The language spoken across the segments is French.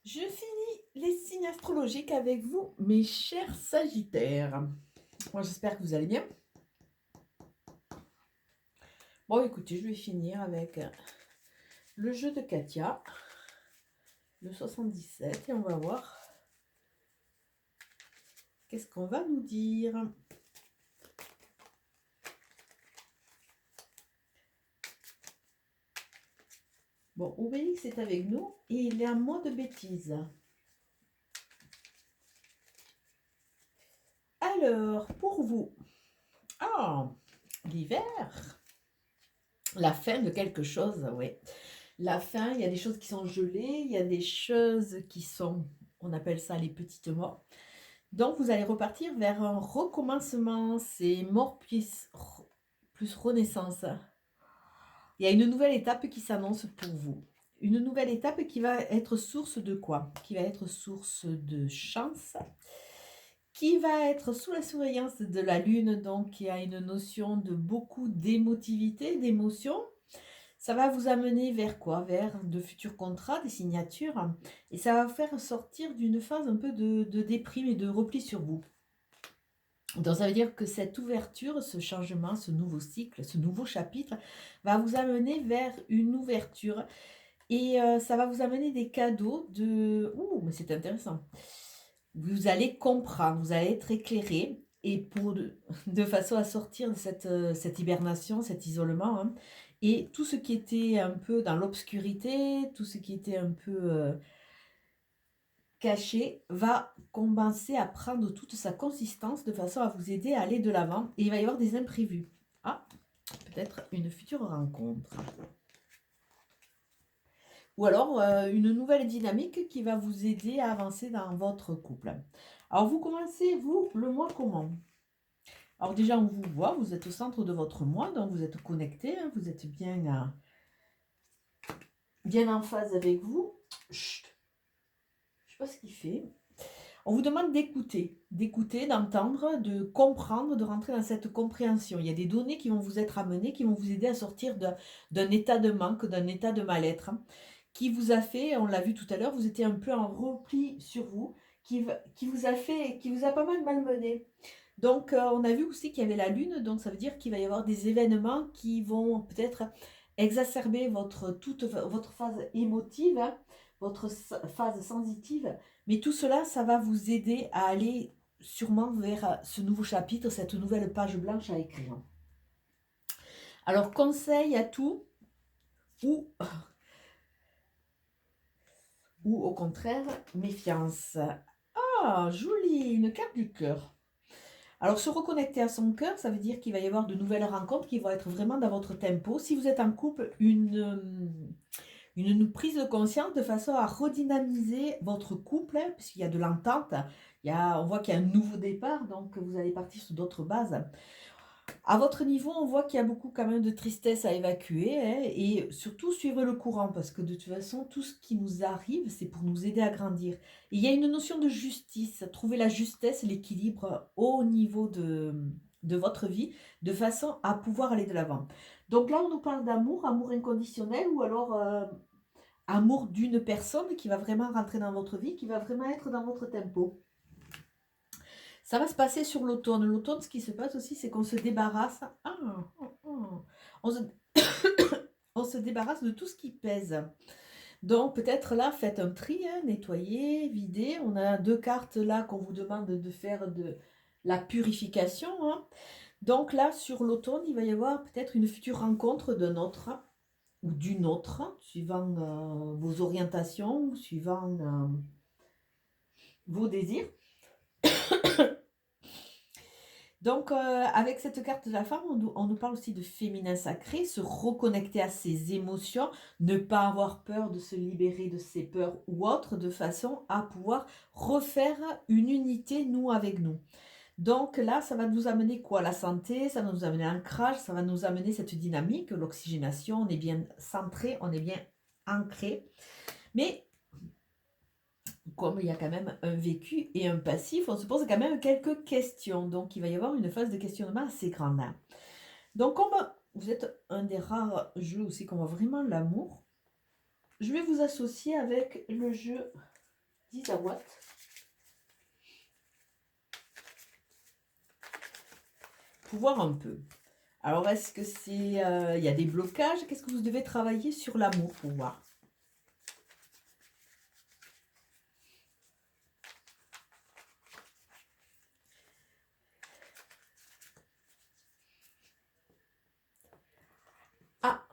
Je finis les signes astrologiques avec vous, mes chers Sagittaires. Moi, j'espère que vous allez bien. Bon, écoutez, je vais finir avec le jeu de Katia, le 77, et on va voir qu'est-ce qu'on va nous dire. Bon, Obélix est avec nous et il est en mode bêtise. Alors, pour vous, l'hiver, la fin de quelque chose, oui. La fin, il y a des choses qui sont gelées, il y a des choses qui sont, on appelle ça les petites morts. Donc, vous allez repartir vers un recommencement, c'est mort plus renaissance. Il y a une nouvelle étape qui s'annonce pour vous. Une nouvelle étape qui va être source de quoi? Qui va être source de chance, qui va être sous la surveillance de la lune, donc qui a une notion de beaucoup d'émotivité, d'émotion. Ça va vous amener vers quoi? Vers de futurs contrats, des signatures, et ça va vous faire sortir d'une phase un peu de déprime et de repli sur vous. Donc ça veut dire que cette ouverture, ce changement, ce nouveau cycle, ce nouveau chapitre va vous amener vers une ouverture et ça va vous amener des cadeaux de... Ouh, mais c'est intéressant. Vous allez comprendre, vous allez être éclairé et de façon à sortir de cette hibernation, cet isolement, hein, et tout ce qui était un peu dans l'obscurité, tout ce qui était un peu caché va commencer à prendre toute sa consistance de façon à vous aider à aller de l'avant. Et il va y avoir des imprévus. Ah, peut-être une future rencontre. Ou alors une nouvelle dynamique qui va vous aider à avancer dans votre couple. Alors vous commencez, vous, le mois comment? Alors déjà, on vous voit, vous êtes au centre de votre mois, donc vous êtes connecté, hein, vous êtes bien en phase avec vous. Chut, je sais pas ce qu'il fait. On vous demande d'écouter, d'entendre, de comprendre, de rentrer dans cette compréhension. Il y a des données qui vont vous être amenées, qui vont vous aider à sortir d'un état de manque, d'un état de mal-être, hein, qui vous a fait, on l'a vu tout à l'heure, vous étiez un peu en repli sur vous, qui vous a fait, qui vous a pas mal malmené. Donc, on a vu aussi qu'il y avait la lune, donc ça veut dire qu'il va y avoir des événements qui vont peut-être exacerber toute votre phase émotive, hein, votre phase sensitive, mais tout cela, ça va vous aider à aller sûrement vers ce nouveau chapitre, cette nouvelle page blanche à écrire. Alors, conseil à tout, ou, ou au contraire, méfiance. Ah, jolie, une carte du cœur. Alors, se reconnecter à son cœur, ça veut dire qu'il va y avoir de nouvelles rencontres qui vont être vraiment dans votre tempo. Si vous êtes en couple, une prise de conscience de façon à redynamiser votre couple, hein, puisqu'il y a de l'entente. On voit qu'il y a un nouveau départ, donc vous allez partir sur d'autres bases. À votre niveau, on voit qu'il y a beaucoup quand même de tristesse à évacuer, hein, et surtout suivre le courant, parce que de toute façon, tout ce qui nous arrive, c'est pour nous aider à grandir. Et il y a une notion de justice, trouver la justesse, l'équilibre au niveau de votre vie, de façon à pouvoir aller de l'avant. Donc là, on nous parle d'amour, amour inconditionnel, ou alors amour d'une personne qui va vraiment rentrer dans votre vie, qui va vraiment être dans votre tempo. Ça va se passer sur l'automne. L'automne, ce qui se passe aussi, c'est qu'on se débarrasse. On se, on se débarrasse de tout ce qui pèse. Donc, peut-être là, faites un tri, hein, nettoyez, videz. On a 2 cartes là qu'on vous demande de faire de la purification, hein. Donc là, sur l'automne, il va y avoir peut-être une future rencontre d'un autre ou d'une autre, suivant vos orientations, suivant vos désirs. Donc, avec cette carte de la femme, on nous parle aussi de féminin sacré, se reconnecter à ses émotions, ne pas avoir peur de se libérer de ses peurs ou autres, de façon à pouvoir refaire une unité, nous, avec nous. Donc là, ça va nous amener quoi? La santé, ça va nous amener l'ancrage, ça va nous amener cette dynamique, l'oxygénation, on est bien centré, on est bien ancré. Mais comme il y a quand même un vécu et un passif, on se pose quand même quelques questions. Donc, il va y avoir une phase de questionnement assez grande. Donc, comme vous êtes un des rares jeux aussi qu'on voit vraiment l'amour, je vais vous associer avec le jeu 10 à watts. Pour voir un peu. Alors, est-ce que c'est... il y a des blocages? Qu'est-ce que vous devez travailler sur l'amour pour voir? Ah!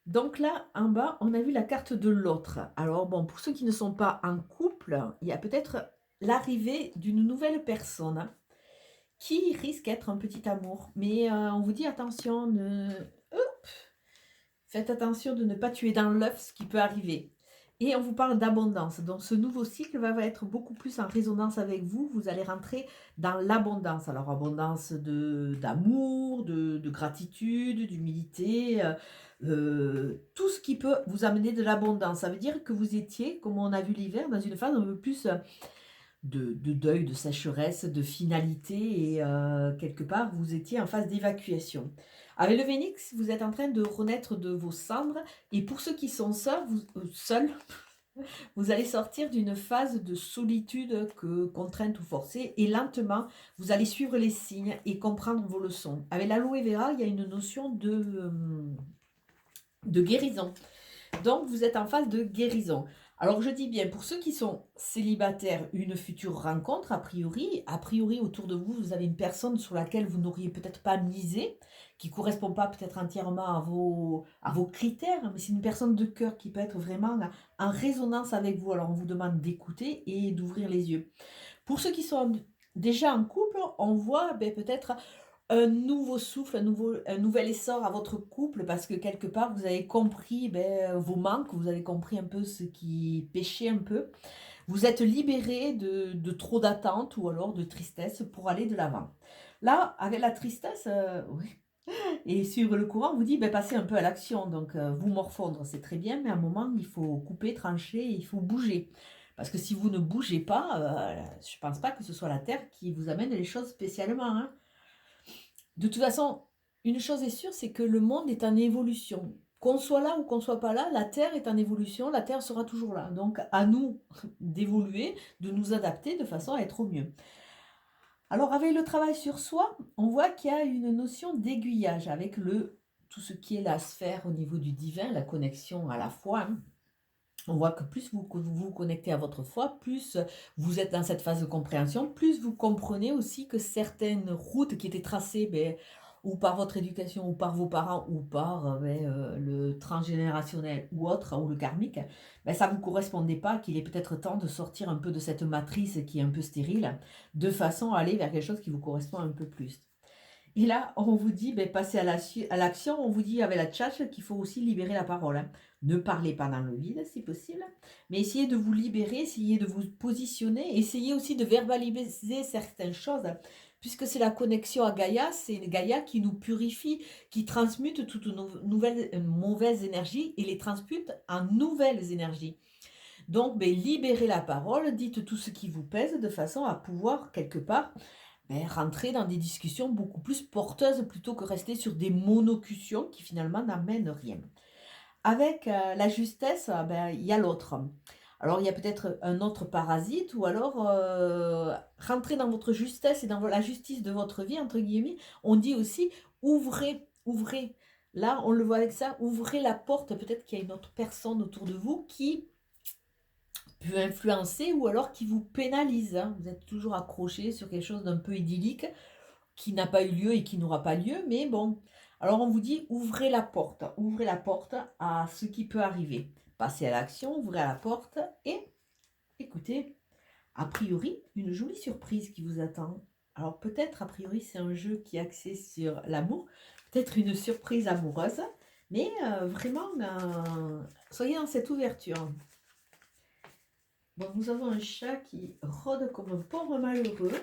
Donc là, en bas, on a vu la carte de l'autre. Alors bon, pour ceux qui ne sont pas en couple, il y a peut-être l'arrivée d'une nouvelle personne qui risque d'être un petit amour. Mais on vous dit attention, faites attention de ne pas tuer dans l'œuf ce qui peut arriver. Et on vous parle d'abondance. Donc ce nouveau cycle va être beaucoup plus en résonance avec vous. Vous allez rentrer dans l'abondance. Alors abondance d'amour, de gratitude, d'humilité, tout ce qui peut vous amener de l'abondance. Ça veut dire que vous étiez, comme on a vu l'hiver, dans une phase un peu plus de deuil, de sécheresse, de finalité, et quelque part, vous étiez en phase d'évacuation. Avec le Phénix, vous êtes en train de renaître de vos cendres, et pour ceux qui sont seuls, vous allez sortir d'une phase de solitude contrainte ou forcée, et lentement, vous allez suivre les signes et comprendre vos leçons. Avec l'aloe vera, il y a une notion de guérison. Donc, vous êtes en phase de guérison. Alors, je dis bien, pour ceux qui sont célibataires, une future rencontre, a priori, autour de vous, vous avez une personne sur laquelle vous n'auriez peut-être pas misé, qui ne correspond pas peut-être entièrement à vos critères, mais c'est une personne de cœur qui peut être vraiment en résonance avec vous. Alors, on vous demande d'écouter et d'ouvrir les yeux. Pour ceux qui sont déjà en couple, on voit peut-être un nouveau souffle, un nouvel essor à votre couple, parce que quelque part, vous avez compris vos manques, vous avez compris un peu ce qui pêchait un peu. Vous êtes libéré de trop d'attentes ou alors de tristesse pour aller de l'avant. Là, avec la tristesse, oui, et suivre le courant, vous dit passez un peu à l'action. Donc, vous morfondre, c'est très bien, mais à un moment, il faut couper, trancher, il faut bouger. Parce que si vous ne bougez pas, je ne pense pas que ce soit la Terre qui vous amène les choses spécialement, hein. De toute façon, une chose est sûre, c'est que le monde est en évolution. Qu'on soit là ou qu'on soit pas là, la Terre est en évolution, la Terre sera toujours là. Donc à nous d'évoluer, de nous adapter de façon à être au mieux. Alors avec le travail sur soi, on voit qu'il y a une notion d'aiguillage avec tout ce qui est la sphère au niveau du divin, la connexion à la foi, hein. On voit que plus vous vous connectez à votre foi, plus vous êtes dans cette phase de compréhension, plus vous comprenez aussi que certaines routes qui étaient tracées ou par votre éducation, ou par vos parents, ou par le transgénérationnel ou autre, ou le karmique, ça ne vous correspondait pas, qu'il est peut-être temps de sortir un peu de cette matrice qui est un peu stérile, de façon à aller vers quelque chose qui vous correspond un peu plus. Et là, on vous dit, passez à l'action, on vous dit avec la tchatche qu'il faut aussi libérer la parole, hein. Ne parlez pas dans le vide si possible, mais essayez de vous libérer, essayez de vous positionner, essayez aussi de verbaliser certaines choses, puisque c'est la connexion à Gaïa, c'est Gaïa qui nous purifie, qui transmute toutes nos nouvelles mauvaises énergies et les transmute en nouvelles énergies. Donc, libérez la parole, dites tout ce qui vous pèse de façon à pouvoir quelque part rentrer dans des discussions beaucoup plus porteuses plutôt que rester sur des monocutions qui finalement n'amènent rien. Avec la justesse, il y a l'autre. Alors il y a peut-être un autre parasite ou alors rentrer dans votre justesse et dans la justice de votre vie, entre guillemets. On dit aussi ouvrez. Là, on le voit avec ça, ouvrez la porte. Peut-être qu'il y a une autre personne autour de vous qui peut influencer ou alors qui vous pénalise, hein. Vous êtes toujours accroché sur quelque chose d'un peu idyllique qui n'a pas eu lieu et qui n'aura pas lieu, mais bon. Alors on vous dit ouvrez la porte à ce qui peut arriver. Passez à l'action, ouvrez la porte et écoutez, a priori, une jolie surprise qui vous attend. Alors peut-être, a priori, c'est un jeu qui est axé sur l'amour, peut-être une surprise amoureuse, mais vraiment, soyez dans cette ouverture. Bon, nous avons un chat qui rôde comme un pauvre malheureux,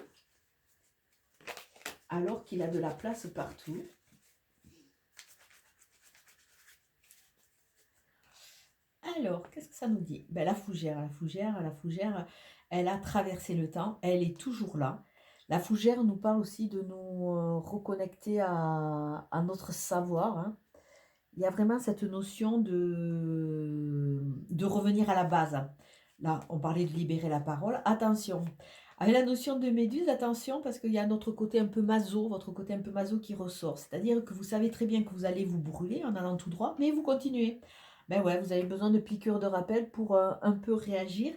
alors qu'il a de la place partout. Alors, qu'est-ce que ça nous dit? La fougère, elle a traversé le temps, elle est toujours là. La fougère nous parle aussi de nous reconnecter à notre savoir, hein. Il y a vraiment cette notion de revenir à la base. Là, on parlait de libérer la parole. Attention, avec la notion de méduse, attention, parce qu'il y a notre côté un peu maso, votre côté un peu maso qui ressort. C'est-à-dire que vous savez très bien que vous allez vous brûler en allant tout droit, mais vous continuez. Ben ouais, vous avez besoin de piqûres de rappel pour un peu réagir.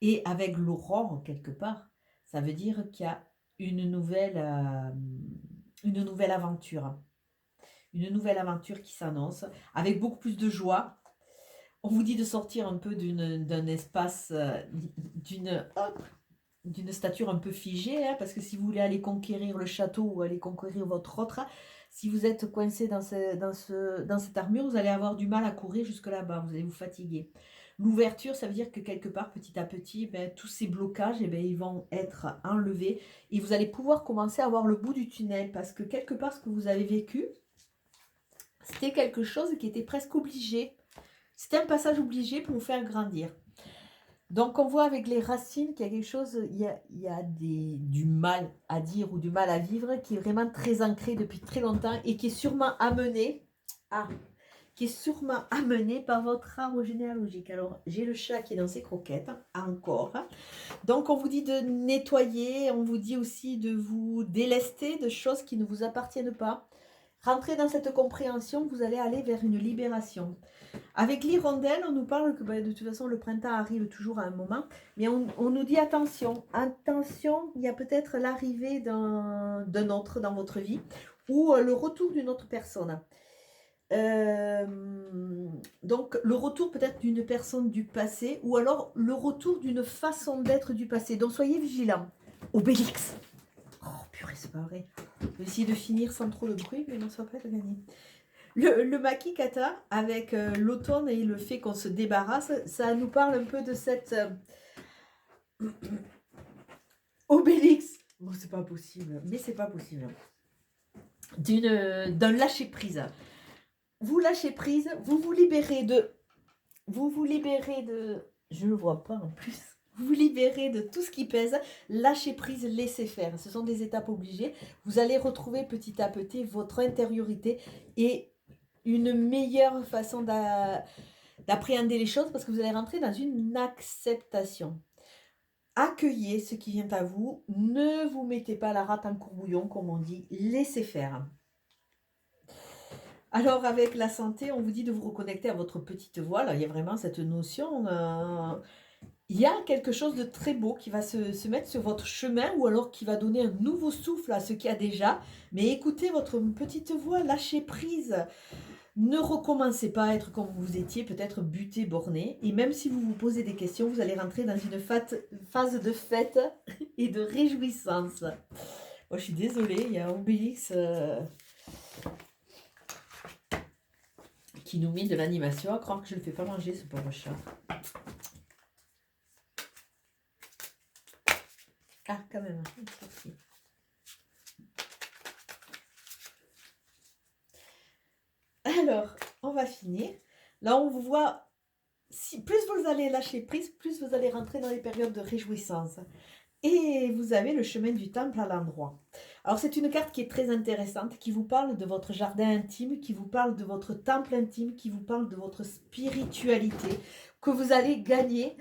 Et avec l'aurore, quelque part, ça veut dire qu'il y a une nouvelle aventure. Une nouvelle aventure qui s'annonce, avec beaucoup plus de joie. On vous dit de sortir un peu d'un espace, d'une stature un peu figée, hein, parce que si vous voulez aller conquérir le château ou aller conquérir votre autre, si vous êtes coincé dans cette armure, vous allez avoir du mal à courir jusque là-bas, vous allez vous fatiguer. L'ouverture, ça veut dire que quelque part, petit à petit, tous ces blocages, ils vont être enlevés et vous allez pouvoir commencer à voir le bout du tunnel, parce que quelque part, ce que vous avez vécu, c'était quelque chose qui était presque obligé. C'était un passage obligé pour vous faire grandir. Donc, on voit avec les racines qu'il y a quelque chose, il y a du mal à dire ou du mal à vivre qui est vraiment très ancré depuis très longtemps et qui est sûrement amené, par votre arbre généalogique. Alors, j'ai le chat qui est dans ses croquettes, encore. Donc, on vous dit de nettoyer, on vous dit aussi de vous délester de choses qui ne vous appartiennent pas. Rentrez dans cette compréhension, vous allez aller vers une libération. Avec l'hirondelle, on nous parle que de toute façon, le printemps arrive toujours à un moment. Mais on nous dit attention, attention, il y a peut-être l'arrivée d'un autre dans votre vie ou le retour d'une autre personne. Donc, le retour peut-être d'une personne du passé ou alors le retour d'une façon d'être du passé. Donc, soyez vigilants. Obélix. Oh, purée, c'est pas vrai. Je vais essayer de finir sans trop de bruit, mais non, ça va pas être gagné. Le Makikata, avec l'automne et le fait qu'on se débarrasse, ça nous parle un peu de cette Obélix. Bon, c'est pas possible, mais c'est pas possible. D'un lâcher prise. Vous lâchez prise, vous vous libérez de. Je ne le vois pas en plus. Vous vous libérez de tout ce qui pèse, lâchez prise, laissez faire. Ce sont des étapes obligées. Vous allez retrouver petit à petit votre intériorité et une meilleure façon d'appréhender les choses parce que vous allez rentrer dans une acceptation. Accueillez ce qui vient à vous. Ne vous mettez pas la rate en courbouillon, comme on dit. Laissez faire. Alors, avec la santé, on vous dit de vous reconnecter à votre petite voix. Là, il y a vraiment cette notion. Il y a quelque chose de très beau qui va se mettre sur votre chemin ou alors qui va donner un nouveau souffle à ce qu'il y a déjà. Mais écoutez votre petite voix, lâchez prise. Ne recommencez pas à être comme vous étiez, peut-être buté, borné. Et même si vous vous posez des questions, vous allez rentrer dans une phase de fête et de réjouissance. Moi, je suis désolée, il y a Obélix qui nous met de l'animation. À croire que je ne le fais pas manger, ce pauvre chat. Ah, quand même. Merci. Alors, on va finir. Là, on vous voit, plus vous allez lâcher prise, plus vous allez rentrer dans les périodes de réjouissance. Et vous avez le chemin du temple à l'endroit. Alors, c'est une carte qui est très intéressante, qui vous parle de votre jardin intime, qui vous parle de votre temple intime, qui vous parle de votre spiritualité, que vous allez gagner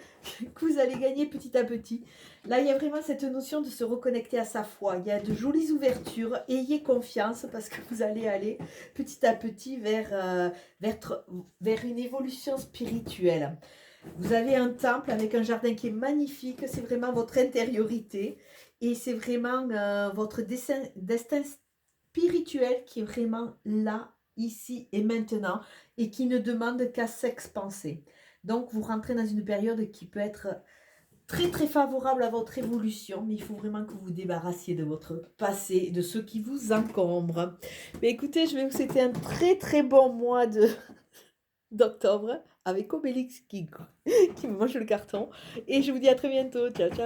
petit à petit. Là, il y a vraiment cette notion de se reconnecter à sa foi. Il y a de jolies ouvertures. Ayez confiance parce que vous allez aller petit à petit vers une évolution spirituelle. Vous avez un temple avec un jardin qui est magnifique. C'est vraiment votre intériorité. Et c'est vraiment votre destin spirituel qui est vraiment là, ici et maintenant. Et qui ne demande qu'à s'expanser. Donc, vous rentrez dans une période qui peut être très très favorable à votre évolution, mais il faut vraiment que vous vous débarrassiez de votre passé, de ce qui vous encombre. Mais écoutez, je vais vous souhaiter un très très bon mois d'octobre avec Obélix qui me mange le carton. Et je vous dis à très bientôt. Ciao, ciao.